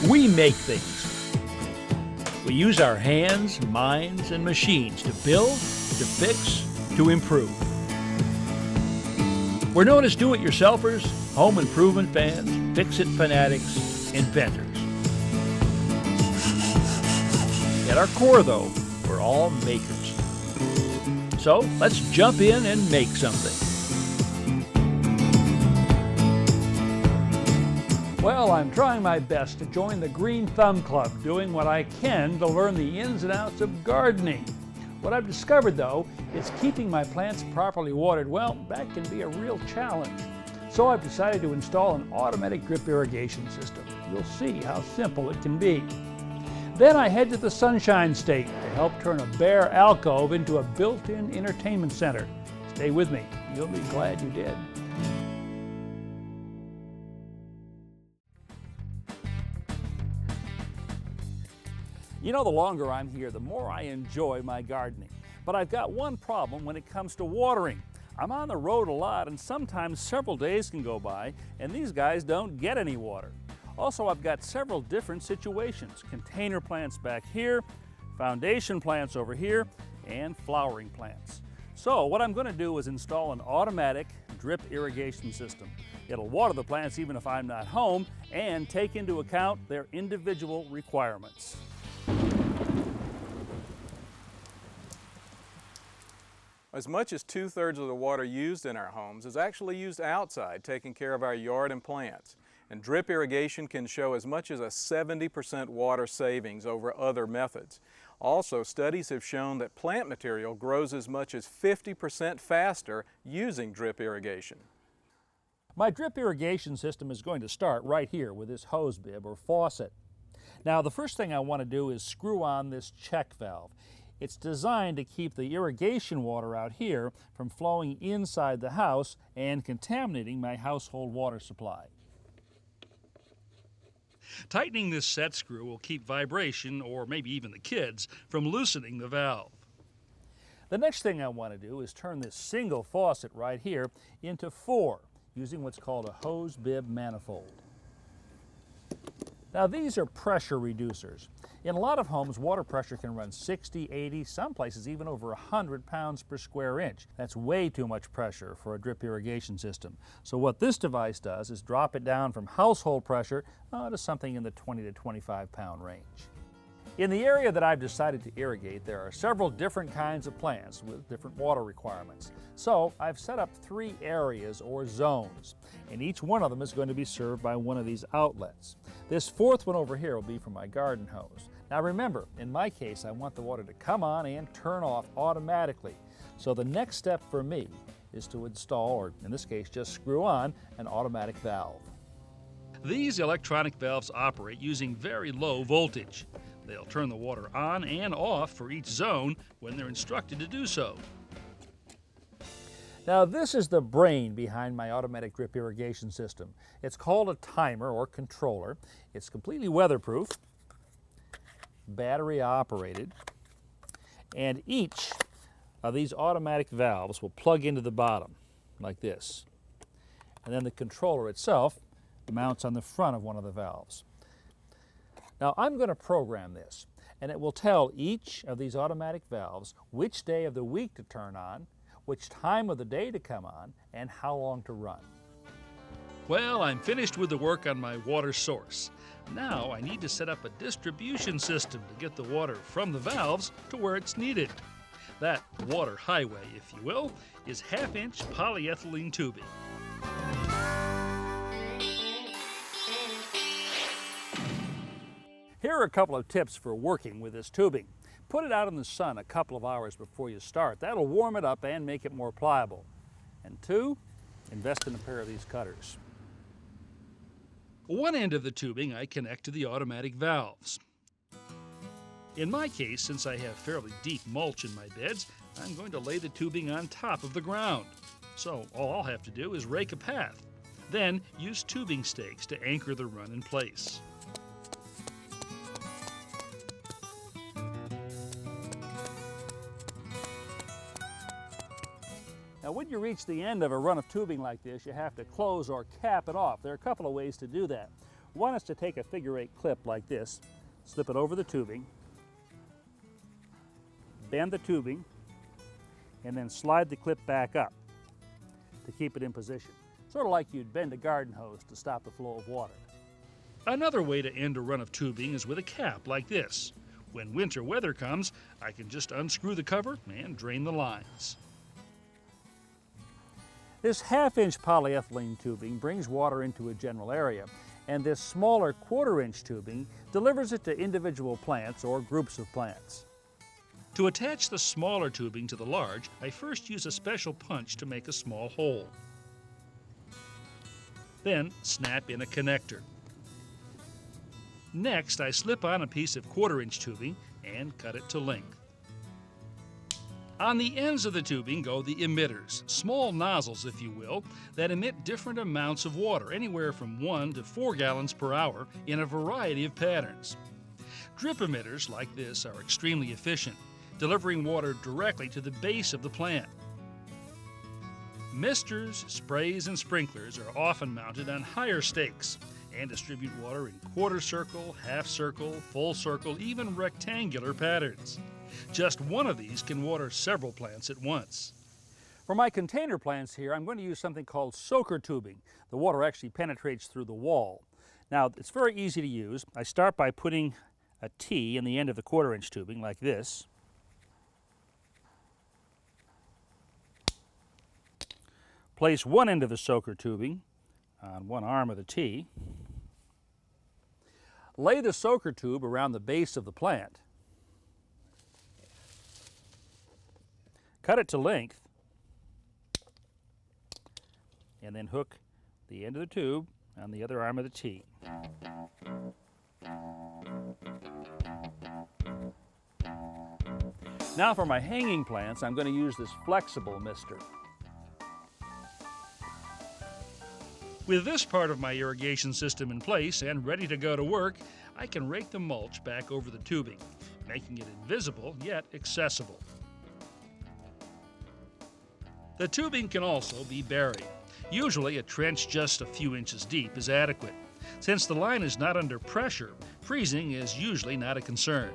We make things. We use our hands, minds, and machines to build, to fix, to improve. We're known as do-it-yourselfers, home improvement fans, fix-it fanatics, inventors. At our core, though, we're all makers. So let's jump in and make something. Well, I'm trying my best to join the Green Thumb Club, doing what I can to learn the ins and outs of gardening. What I've discovered, though, is keeping my plants properly watered. Well, that can be a real challenge. So I've decided to install an automatic drip irrigation system. You'll see how simple it can be. Then I head to the Sunshine State to help turn a bare alcove into a built-in entertainment center. Stay with me. You'll be glad you did. You know, the longer I'm here, the more I enjoy my gardening. But I've got one problem when it comes to watering. I'm on the road a lot, and sometimes several days can go by, and these guys don't get any water. Also, I've got several different situations. Container plants back here, foundation plants over here, and flowering plants. So what I'm going to do is install an automatic drip irrigation system. It'll water the plants even if I'm not home, and take into account their individual requirements. As much as 2/3 of the water used in our homes is actually used outside, taking care of our yard and plants. And drip irrigation can show as much as a 70% water savings over other methods. Also, studies have shown that plant material grows as much as 50% faster using drip irrigation. My drip irrigation system is going to start right here with this hose bib or faucet. Now, the first thing I want to do is screw on this check valve. It's designed to keep the irrigation water out here from flowing inside the house and contaminating my household water supply. Tightening this set screw will keep vibration, or maybe even the kids, from loosening the valve. The next thing I want to do is turn this single faucet right here into 4, using what's called a hose bib manifold. Now, these are pressure reducers. In a lot of homes, water pressure can run 60, 80, some places even over 100 pounds per square inch. That's way too much pressure for a drip irrigation system. So what this device does is drop it down from household pressure to something in the 20 to 25 pound range. In the area that I've decided to irrigate, there are several different kinds of plants with different water requirements. So I've set up 3 areas or zones, and each one of them is going to be served by one of these outlets. This 4th one over here will be for my garden hose. Now remember, in my case, I want the water to come on and turn off automatically. So the next step for me is to install, or in this case, just screw on an automatic valve. These electronic valves operate using very low voltage. They'll turn the water on and off for each zone when they're instructed to do so. Now, this is the brain behind my automatic drip irrigation system. It's called a timer or controller. It's completely weatherproof, battery operated, and each of these automatic valves will plug into the bottom like this. And then the controller itself mounts on the front of one of the valves. Now, I'm going to program this, and it will tell each of these automatic valves which day of the week to turn on, which time of the day to come on, and how long to run. Well, I'm finished with the work on my water source. Now I need to set up a distribution system to get the water from the valves to where it's needed. That water highway, if you will, is 1/2-inch polyethylene tubing. Here are a couple of tips for working with this tubing. Put it out in the sun a couple of hours before you start. That'll warm it up and make it more pliable. And 2, invest in a pair of these cutters. One end of the tubing I connect to the automatic valves. In my case, since I have fairly deep mulch in my beds, I'm going to lay the tubing on top of the ground. So all I'll have to do is rake a path. Then use tubing stakes to anchor the run in place. Now, when you reach the end of a run of tubing like this, you have to close or cap it off. There are a couple of ways to do that. One is to take a figure-8 clip like this, slip it over the tubing, bend the tubing, and then slide the clip back up to keep it in position. Sort of like you'd bend a garden hose to stop the flow of water. Another way to end a run of tubing is with a cap like this. When winter weather comes, I can just unscrew the cover and drain the lines. This half-inch polyethylene tubing brings water into a general area, and this smaller quarter-inch tubing delivers it to individual plants or groups of plants. To attach the smaller tubing to the large, I first use a special punch to make a small hole. Then snap in a connector. Next, I slip on a piece of quarter-inch tubing and cut it to length. On the ends of the tubing go the emitters, small nozzles, if you will, that emit different amounts of water, anywhere from 1 to 4 gallons per hour in a variety of patterns. Drip emitters like this are extremely efficient, delivering water directly to the base of the plant. Misters, sprays, and sprinklers are often mounted on higher stakes and distribute water in quarter circle, half circle, full circle, even rectangular patterns. Just one of these can water several plants at once. For my container plants here, I'm going to use something called soaker tubing. The water actually penetrates through the wall. Now, it's very easy to use. I start by putting a T in the end of the quarter-inch tubing like this. Place one end of the soaker tubing on one arm of the T. Lay the soaker tube around the base of the plant. Cut it to length, and then hook the end of the tube on the other arm of the T. Now for my hanging plants, I'm going to use this flexible mister. With this part of my irrigation system in place and ready to go to work, I can rake the mulch back over the tubing, making it invisible yet accessible. The tubing can also be buried. Usually a trench just a few inches deep is adequate. Since the line is not under pressure, freezing is usually not a concern.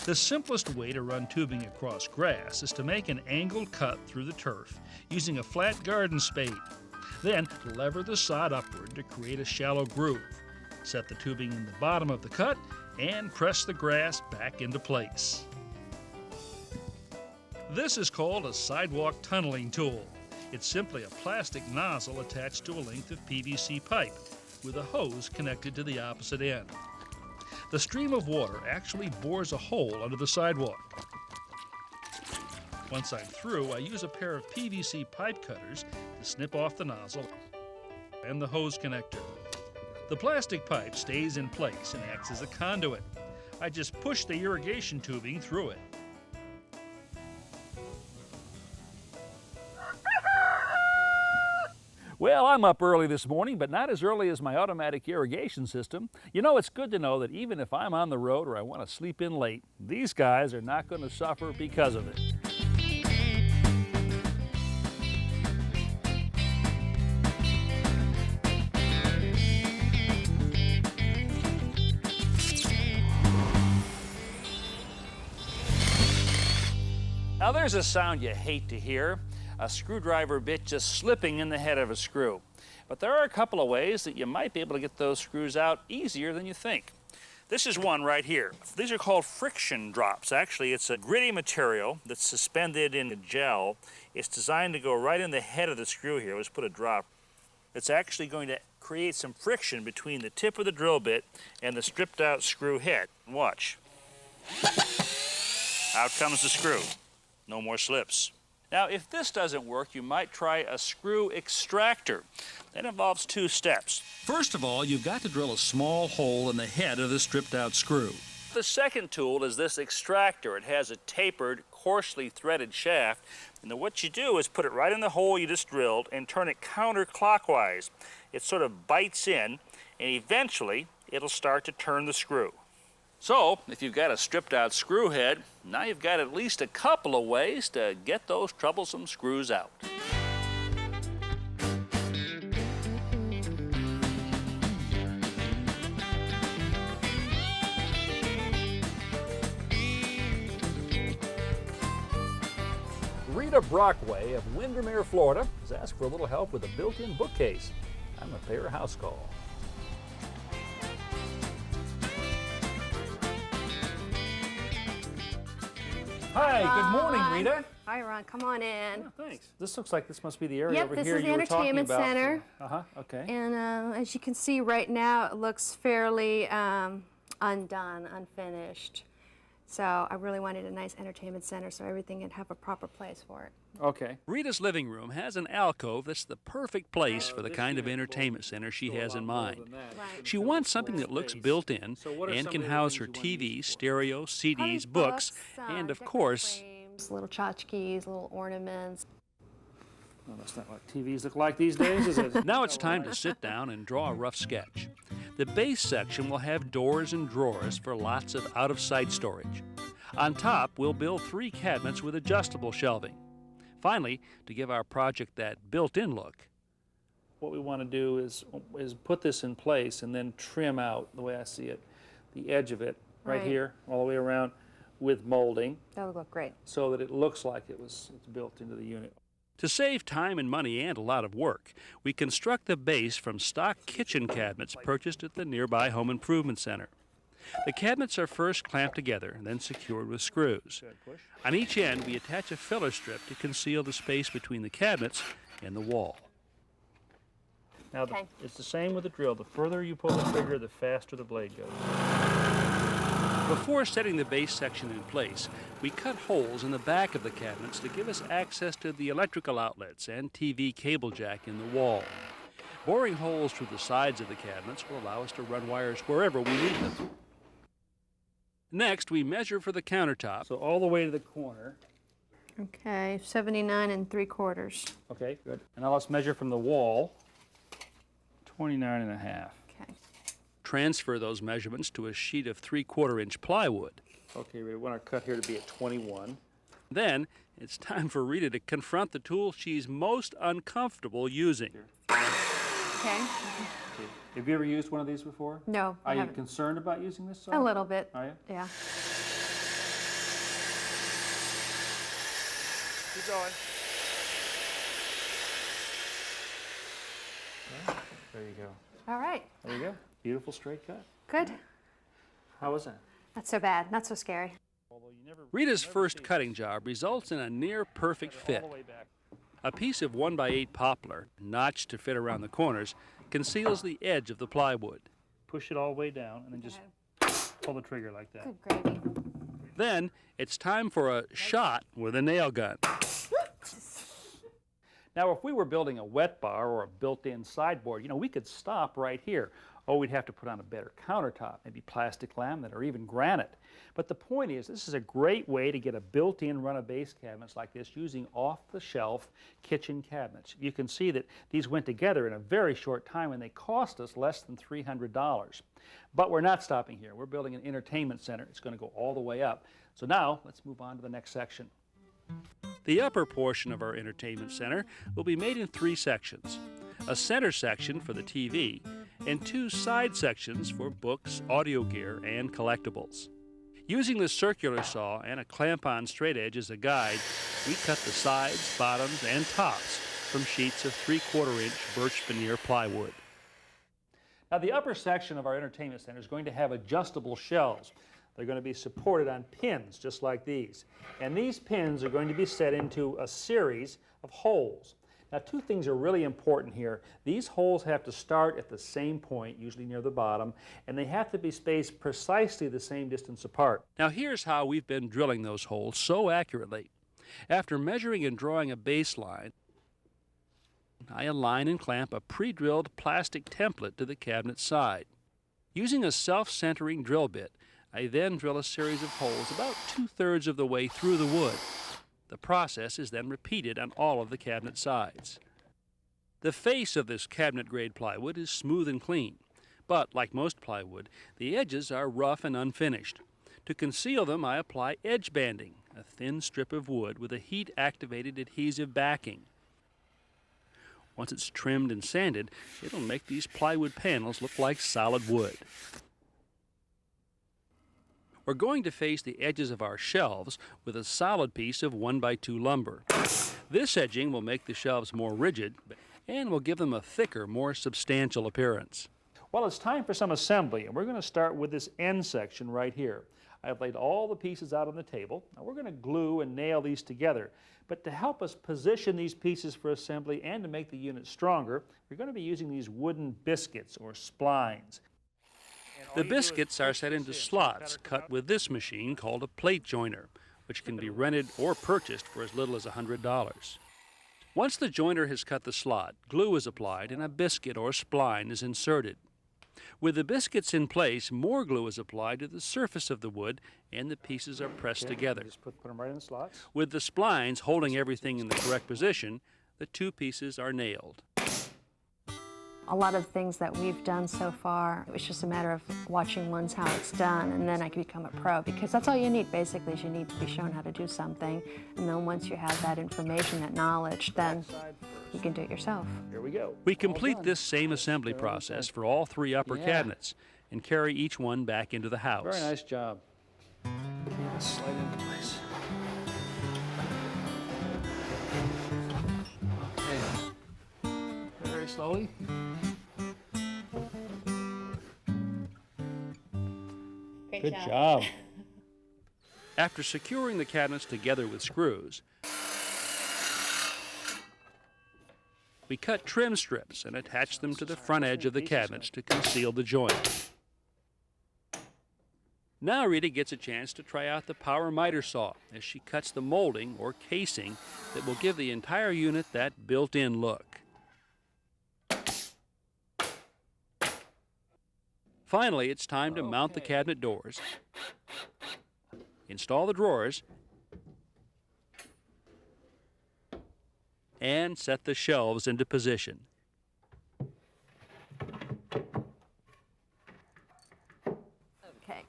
The simplest way to run tubing across grass is to make an angled cut through the turf using a flat garden spade. Then lever the sod upward to create a shallow groove. Set the tubing in the bottom of the cut and press the grass back into place. This is called a sidewalk tunneling tool. It's simply a plastic nozzle attached to a length of PVC pipe with a hose connected to the opposite end. The stream of water actually bores a hole under the sidewalk. Once I'm through, I use a pair of PVC pipe cutters to snip off the nozzle and the hose connector. The plastic pipe stays in place and acts as a conduit. I just push the irrigation tubing through it. Well, I'm up early this morning, but not as early as my automatic irrigation system. You know, it's good to know that even if I'm on the road or I want to sleep in late, these guys are not going to suffer because of it. Now there's a sound you hate to hear, a screwdriver bit just slipping in the head of a screw. But there are a couple of ways that you might be able to get those screws out easier than you think. This is one right here. These are called friction drops. Actually, it's a gritty material that's suspended in a gel. It's designed to go right in the head of the screw here. Let's put a drop. It's actually going to create some friction between the tip of the drill bit and the stripped out screw head. Watch. Out comes the screw. No more slips. Now, if this doesn't work, you might try a screw extractor. That involves two steps. First of all, you've got to drill a small hole in the head of the stripped out screw. The second tool is this extractor. It has a tapered, coarsely threaded shaft, and then what you do is put it right in the hole you just drilled and turn it counterclockwise. It sort of bites in, and eventually it'll start to turn the screw. So, if you've got a stripped out screw head, now you've got at least a couple of ways to get those troublesome screws out. Rita Brockway of Windermere, Florida, has asked for a little help with a built-in bookcase. I'm going to pay her a house call. Hi, good morning, Rita. Hi, Ron. Come on in. Oh, thanks. This looks like this must be the area Yep, over this here is the you were talking entertainment about. center. Okay. And as you can see right now, it looks fairly undone, unfinished. So I really wanted a nice entertainment center so everything would have a proper place for it. Okay. Rita's living room has an alcove that's the perfect place for the kind of entertainment center she has in mind. Right. She wants something that looks built in and can house her TV, stereo, CDs, books, and of course, frames, little tchotchkes, little ornaments. Well, that's not what TVs look like these days, is it? now it's time to sit down and draw a rough sketch. The base section will have doors and drawers for lots of out-of-sight storage. On top, we'll build 3 cabinets with adjustable shelving. Finally, to give our project that built-in look, What we want to do is put this in place and then trim out, the way I see it, the edge of it right Right. here, all the way around, with molding, That would look great. so that it looks like it's built into the unit. to save time and money and a lot of work, we construct the base from stock kitchen cabinets purchased at the nearby Home Improvement Center. The cabinets are first clamped together and then secured with screws. On each end, we attach a filler strip to conceal the space between the cabinets and the wall. Now, Okay. it's the same with the drill. The further you pull the trigger, the faster the blade goes. Before setting the base section in place, we cut holes in the back of the cabinets to give us access to the electrical outlets and TV cable jack in the wall. Boring holes through the sides of the cabinets will allow us to run wires wherever we need them. Next, we measure for the countertop. So all the way to the corner. Okay, 79 3/4. Okay, good. And now let's measure from the wall, 29.5. Okay. Transfer those measurements to a sheet of 3/4-inch plywood. Okay, we want our cut here to be at 21. Then, it's time for Rita to confront the tool she's most uncomfortable using. Okay. Have you ever used one of these before? No, I Are you haven't. concerned about using this saw? A little bit. Are you? Yeah. Keep going. There you go. All right. There you go. Beautiful straight cut. Good. How was that? Not so bad. Not so scary. Rita's first cutting job results in a near-perfect fit. A piece of 1x8 poplar, notched to fit around the corners, conceals the edge of the plywood. Push it all the way down and then just pull the trigger like that. Good gravy. Then, it's time for a shot with a nail gun. Now, if we were building a wet bar or a built-in sideboard, we could stop right here. Oh, we'd have to put on a better countertop, maybe plastic laminate or even granite. But the point is, this is a great way to get a built-in run-of-base cabinets like this using off-the-shelf kitchen cabinets. You can see that these went together in a very short time and they cost us less than $300. But we're not stopping here. We're building an entertainment center. It's going to go all the way up. So now, let's move on to the next section. The upper portion of our entertainment center will be made in 3 sections. A center section for the TV, and 2 side sections for books, audio gear, and collectibles. Using the circular saw and a clamp-on straight edge as a guide, we cut the sides, bottoms, and tops from sheets of 3/4-inch birch veneer plywood. Now, the upper section of our entertainment center is going to have adjustable shelves. They're going to be supported on pins, just like these. And these pins are going to be set into a series of holes. Now, 2 things are really important here. These holes have to start at the same point, usually near the bottom, and they have to be spaced precisely the same distance apart. Now here's how we've been drilling those holes so accurately. After measuring and drawing a baseline, I align and clamp a pre-drilled plastic template to the cabinet side. Using a self-centering drill bit, I then drill a series of holes about 2/3 of the way through the wood. The process is then repeated on all of the cabinet sides. The face of this cabinet-grade plywood is smooth and clean, but like most plywood, the edges are rough and unfinished. To conceal them, I apply edge banding, a thin strip of wood with a heat-activated adhesive backing. Once it's trimmed and sanded, it'll make these plywood panels look like solid wood. We're going to face the edges of our shelves with a solid piece of 1x2 lumber. This edging will make the shelves more rigid and will give them a thicker, more substantial appearance. Well, it's time for some assembly, and we're going to start with this end section right here. I've laid all the pieces out on the table. Now we're going to glue and nail these together. But to help us position these pieces for assembly and to make the unit stronger, we're going to be using these wooden biscuits or splines. The biscuits are set into slots cut with this machine called a plate joiner, which can be rented or purchased for as little as $100. Once the joiner has cut the slot, glue is applied and a biscuit or spline is inserted. With the biscuits in place, more glue is applied to the surface of the wood and the pieces are pressed together. Just put them right in the slots. With the splines holding everything in the correct position, the two pieces are nailed. A lot of things that we've done so far, it's just a matter of watching once how it's done, and then I can become a pro, because that's all you need basically, is you need to be shown how to do something, and then once you have that information, that knowledge, then you can do it yourself. Here we go. We complete this same assembly process for all three upper cabinets and carry each one back into the house. Very nice job. Let's slide into place. Okay. Very slowly. Good job. After securing the cabinets together with screws, we cut trim strips and attach them to the front edge of the cabinets to conceal the joint. Now Rita gets a chance to try out the power miter saw as she cuts the molding or casing that will give the entire unit that built-in look. Finally, it's time to mount the cabinet doors, install the drawers, and set the shelves into position. Okay.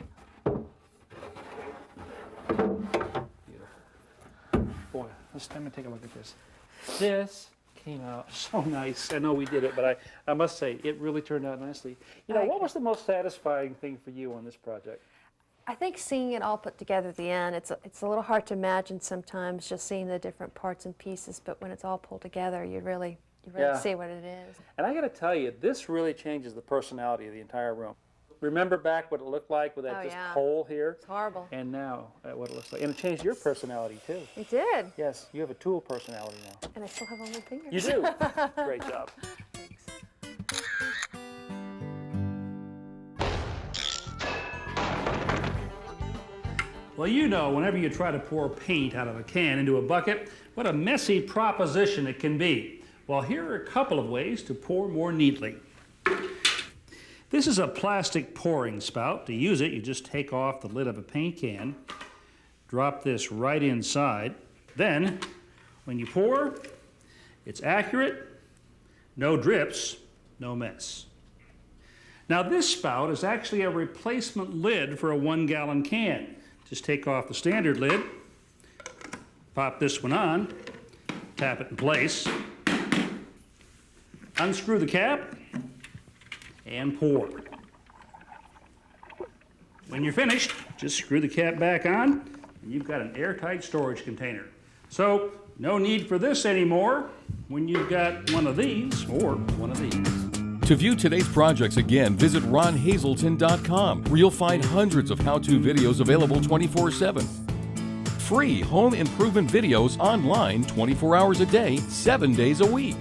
Boy, let me take a look at this. This came out so nice. I know we did it, but I must say, it really turned out nicely. You know, what was the most satisfying thing for you on this project? I think seeing it all put together at the end, it's a little hard to imagine sometimes just seeing the different parts and pieces, but when it's all pulled together, you really see what it is. And I got to tell you, this really changes the personality of the entire room. Remember back what it looked like with that hole here? It's horrible. And now what it looks like. And it changed your personality too. It did. Yes, you have a tool personality now. And I still have all my fingers. You do. Great job. Thanks. Well, you know, whenever you try to pour paint out of a can into a bucket, what a messy proposition it can be. Well, here are a couple of ways to pour more neatly. This is a plastic pouring spout. To use it, you just take off the lid of a paint can, drop this right inside. Then, when you pour, it's accurate, no drips, no mess. Now, this spout is actually a replacement lid for a 1-gallon can. Just take off the standard lid, pop this one on, tap it in place, unscrew the cap, and pour. When you're finished, just screw the cap back on, and you've got an airtight storage container. So, no need for this anymore when you've got one of these or one of these. To view today's projects again, visit ronhazelton.com, where you'll find hundreds of how-to videos available 24/7. Free home improvement videos online 24 hours a day, 7 days a week.